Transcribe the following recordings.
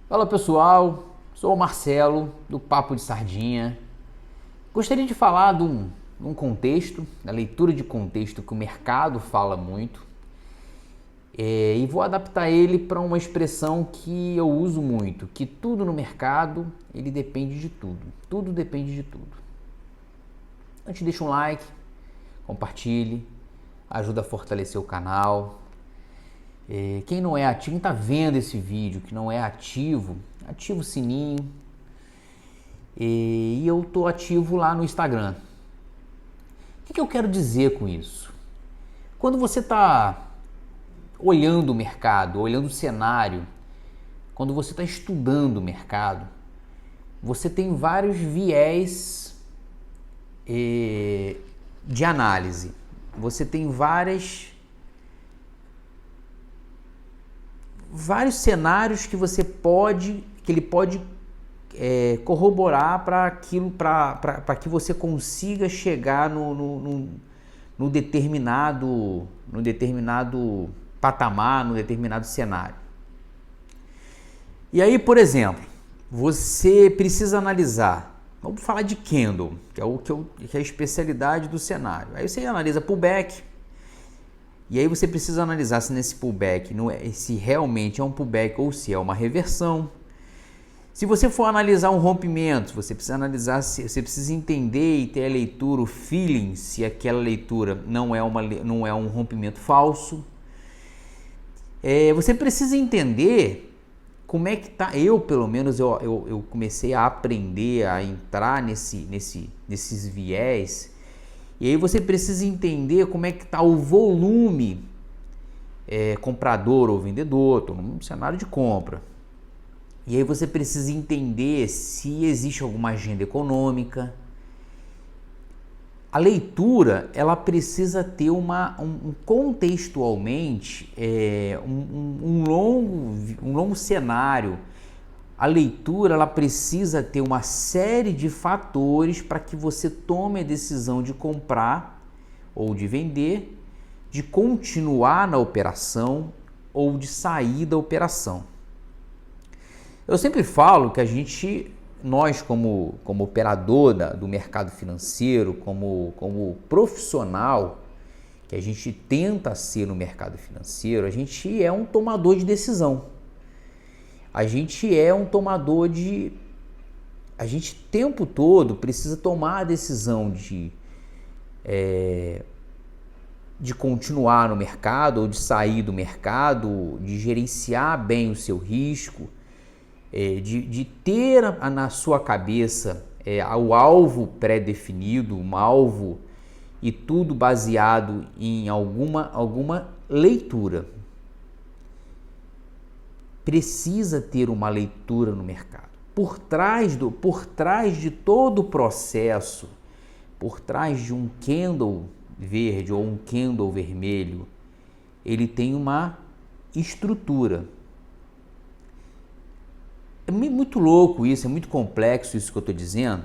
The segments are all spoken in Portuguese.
Fala pessoal, sou o Marcelo do Papo de Sardinha. Gostaria de falar de um contexto, da leitura de contexto que o mercado fala muito, e vou adaptar ele para uma expressão que eu uso muito, que tudo no mercado ele depende de tudo depende de tudo. Antes deixa um like, compartilhe, ajuda a fortalecer o canal. Quem não é ativo, quem está vendo esse vídeo, que não é ativo, ativa o sininho. E eu estou ativo lá no Instagram. O que eu quero dizer com isso? Quando você está olhando o mercado, olhando o cenário, quando você está estudando o mercado, você tem vários viés de análise. Você tem vários cenários que ele pode corroborar para que você consiga chegar no determinado patamar, no determinado cenário. E aí, por exemplo, você precisa analisar, vamos falar de candle, que é a especialidade do cenário. Aí você analisa pullback. E aí você precisa analisar se nesse pullback, se realmente é um pullback ou se é uma reversão. Se você for analisar um rompimento, você precisa analisar, você precisa entender e ter a leitura, o feeling, se aquela leitura não é um rompimento falso. Você precisa entender como é que tá. Eu, pelo menos, eu comecei a aprender a entrar nesses viés. E aí você precisa entender como é que está o volume comprador ou vendedor, estou num cenário de compra. E aí você precisa entender se existe alguma agenda econômica. A leitura, ela precisa ter contextualmente um longo cenário. A leitura, ela precisa ter uma série de fatores para que você tome a decisão de comprar ou de vender, de continuar na operação ou de sair da operação. Eu sempre falo que nós como operador do mercado financeiro, como profissional que a gente tenta ser no mercado financeiro, a gente é um tomador de decisão. A gente o tempo todo precisa tomar a decisão de continuar no mercado ou de sair do mercado, de gerenciar bem o seu risco, de ter na sua cabeça o alvo pré-definido, um alvo, e tudo baseado em alguma leitura. Precisa ter uma leitura no mercado. Por trás de todo o processo, por trás de um candle verde ou um candle vermelho, ele tem uma estrutura. É muito louco isso, é muito complexo isso que eu estou dizendo,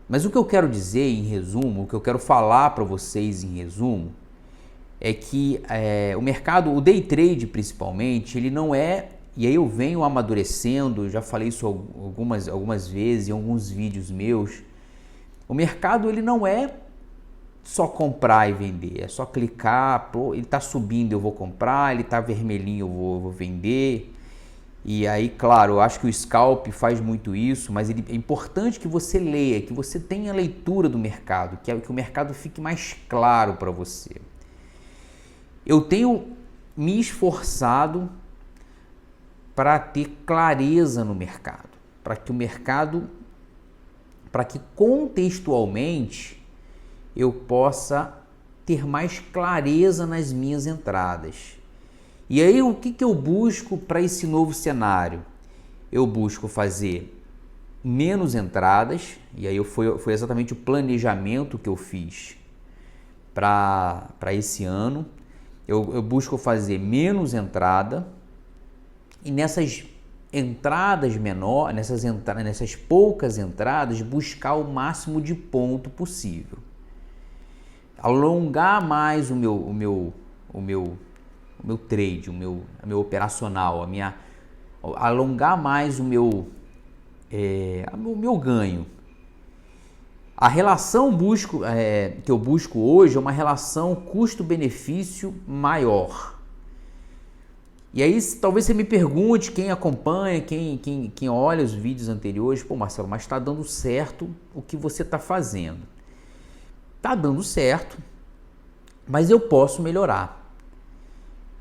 mas o que eu quero dizer em resumo, o que eu quero falar para vocês em resumo, é que o mercado, o day trade principalmente, ele não é. E aí eu venho amadurecendo, já falei isso algumas vezes em alguns vídeos meus. O mercado, ele não é só comprar e vender, é só clicar, ele está subindo, eu vou comprar, ele está vermelhinho, eu vou vender. E aí, claro, eu acho que o scalp faz muito isso, mas é importante que você leia, que você tenha a leitura do mercado, que o mercado fique mais claro para você. Eu tenho me esforçado para ter clareza no mercado, para que contextualmente eu possa ter mais clareza nas minhas entradas. E aí o que eu busco para esse novo cenário? Eu busco fazer menos entradas, e aí foi exatamente o planejamento que eu fiz para esse ano. Eu busco fazer menos entrada, e nessas entradas menores, nessas poucas entradas, buscar o máximo de ponto possível. Alongar mais o meu trade, o meu operacional, alongar mais o meu ganho. A relação que eu busco hoje é uma relação custo-benefício maior. E aí talvez você me pergunte, quem acompanha, quem olha os vídeos anteriores, pô, Marcelo, mas está dando certo o que você está fazendo. Está dando certo, mas eu posso melhorar.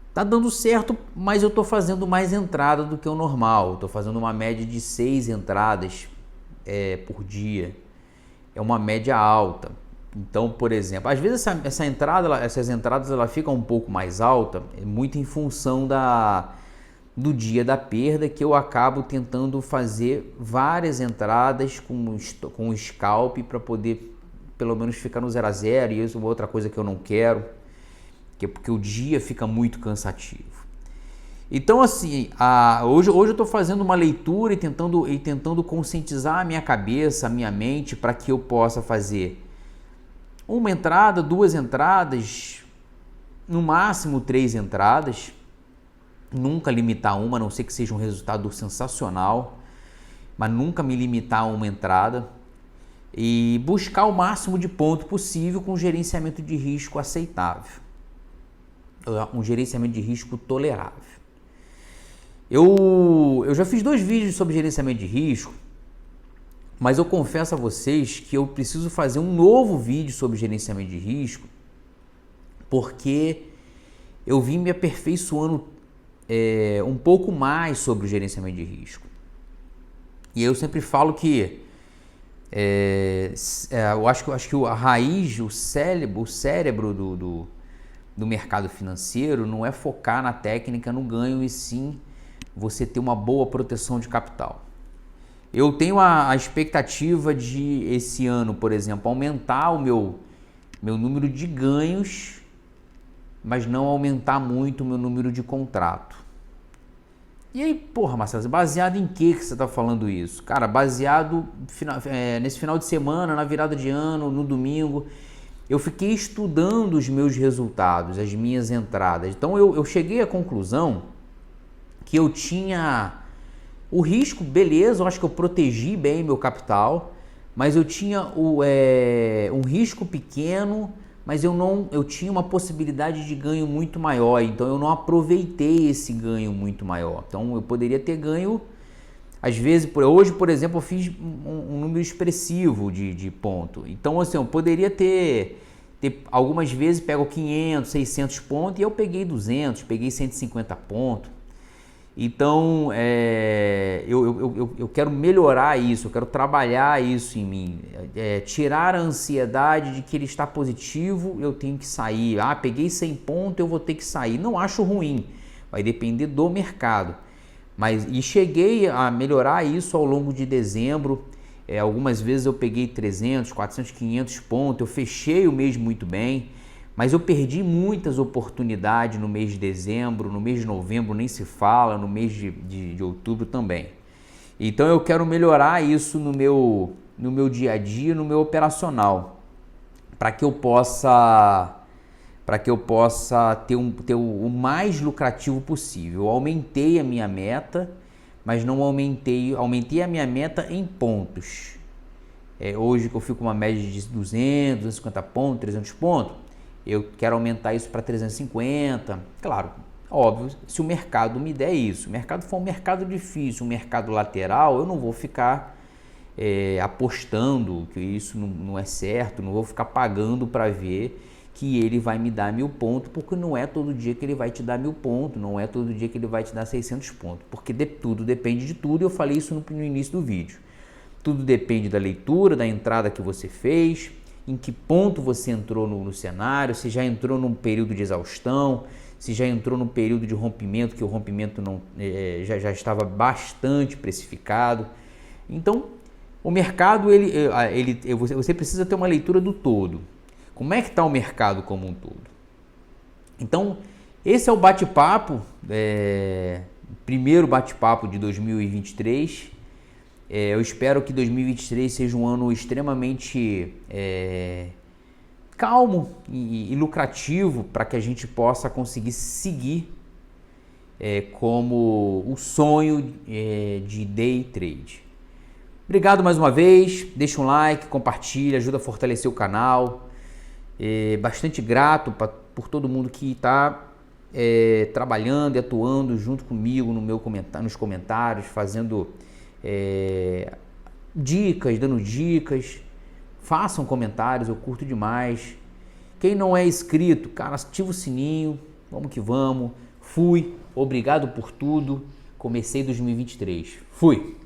Está dando certo, mas eu estou fazendo mais entrada do que o normal. Estou fazendo uma média de 6 entradas por dia. É uma média alta. Então, por exemplo, às vezes essas entradas ela ficam um pouco mais alta, muito em função do dia da perda, que eu acabo tentando fazer várias entradas com o scalp para poder pelo menos ficar no 0 a 0, e isso é outra coisa que eu não quero, porque o dia fica muito cansativo. Então, assim, hoje eu estou fazendo uma leitura e tentando conscientizar a minha cabeça, a minha mente, para que eu possa fazer uma entrada, 2 entradas, no máximo 3 entradas, nunca limitar uma, a não ser que seja um resultado sensacional, mas nunca me limitar a uma entrada, e buscar o máximo de ponto possível com um gerenciamento de risco aceitável, um gerenciamento de risco tolerável. Eu já fiz 2 vídeos sobre gerenciamento de risco, mas eu confesso a vocês que eu preciso fazer um novo vídeo sobre gerenciamento de risco, porque eu vim me aperfeiçoando um pouco mais sobre o gerenciamento de risco. E eu sempre falo que eu acho que a raiz, o cérebro do mercado financeiro não é focar na técnica, no ganho, e sim você ter uma boa proteção de capital. Eu tenho a expectativa de, esse ano, por exemplo, aumentar o meu número de ganhos, mas não aumentar muito o meu número de contrato. E aí, porra, Marcelo, baseado em que você está falando isso? Cara, baseado nesse final de semana, na virada de ano, no domingo, eu fiquei estudando os meus resultados, as minhas entradas. Então eu cheguei à conclusão que eu tinha o risco, beleza, eu acho que eu protegi bem meu capital, mas eu tinha um risco pequeno, mas eu tinha uma possibilidade de ganho muito maior, então eu não aproveitei esse ganho muito maior. Então eu poderia ter ganho, às vezes, hoje, por exemplo, eu fiz um número expressivo de ponto. Então, assim, eu poderia ter algumas vezes pego 500, 600 pontos, e eu peguei 200, peguei 150 pontos. Então, eu quero melhorar isso, eu quero trabalhar isso em mim, tirar a ansiedade de que ele está positivo, eu tenho que sair. Peguei 100 pontos, eu vou ter que sair. Não acho ruim, vai depender do mercado. E cheguei a melhorar isso ao longo de dezembro. Algumas vezes eu peguei 300, 400, 500 pontos, eu fechei o mês muito bem. Mas eu perdi muitas oportunidades no mês de dezembro, no mês de novembro nem se fala, no mês de outubro também. Então eu quero melhorar isso no meu dia a dia, no meu operacional, para que eu possa ter o mais lucrativo possível. Eu aumentei a minha meta, mas não aumentei a minha meta em pontos. Hoje que eu fico com uma média de 200, 250 pontos, 300 pontos, eu quero aumentar isso para 350, claro, óbvio, se o mercado me der isso. Se o mercado for um mercado difícil, um mercado lateral, eu não vou ficar apostando que isso não é certo, não vou ficar pagando para ver que ele vai me dar 1000 pontos, porque não é todo dia que ele vai te dar 1000 pontos, não é todo dia que ele vai te dar 600 pontos, porque tudo depende de tudo. Eu falei isso no início do vídeo. Tudo depende da leitura, da entrada que você fez, em que ponto você entrou no cenário, se já entrou num período de exaustão, se já entrou num período de rompimento, que o rompimento já estava bastante precificado. Então, o mercado, você precisa ter uma leitura do todo. Como é que está o mercado como um todo? Então, esse é o bate-papo, primeiro bate-papo de 2023. Eu espero que 2023 seja um ano extremamente calmo e lucrativo, para que a gente possa conseguir seguir como o sonho de day trade. Obrigado mais uma vez, deixa um like, compartilha, ajuda a fortalecer o canal. Bastante grato por todo mundo que está trabalhando e atuando junto comigo nos comentários, fazendo dicas, dando dicas. Façam comentários, eu curto demais. Quem não é inscrito, cara, ativa o sininho, vamos que vamos. Fui, obrigado por tudo. Comecei 2023. Fui!